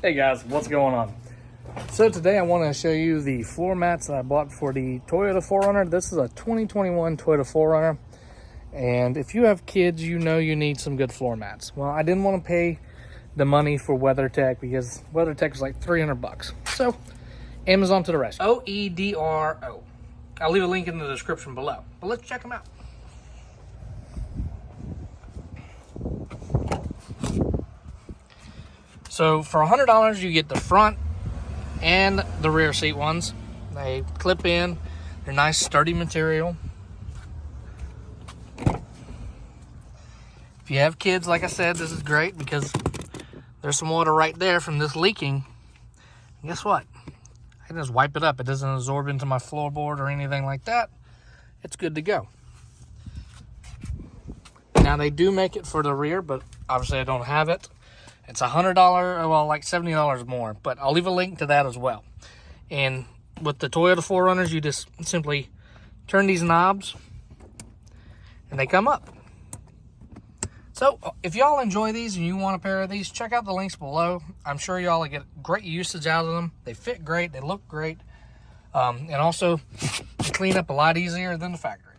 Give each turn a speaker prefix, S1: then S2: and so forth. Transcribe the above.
S1: Hey guys, what's going on? So today I want to show you the floor mats that I bought for the Toyota 4Runner. This is a 2021 Toyota 4Runner. And if you have kids, you know you need some good floor mats. Well, I didn't want to pay the money for WeatherTech because WeatherTech was like 300 bucks. So Amazon to the rescue. OEDRO. I'll leave a link in the description below. But let's check them out. So for $100, you get the front and the rear seat ones. They clip in. They're nice, sturdy material. If you have kids, like I said, this is great because there's some water right there from this leaking. And guess what? I can just wipe it up. It doesn't absorb into my floorboard or anything like that. It's good to go. Now, they do make it for the rear, but obviously I don't have it. It's $100, well, like $70 more, but I'll leave a link to that as well. And with the Toyota 4Runners, you just simply turn these knobs and they come up. So if y'all enjoy these and you want a pair of these, check out the links below. I'm sure y'all will get great usage out of them. They fit great, they look great, and also they clean up a lot easier than the factory.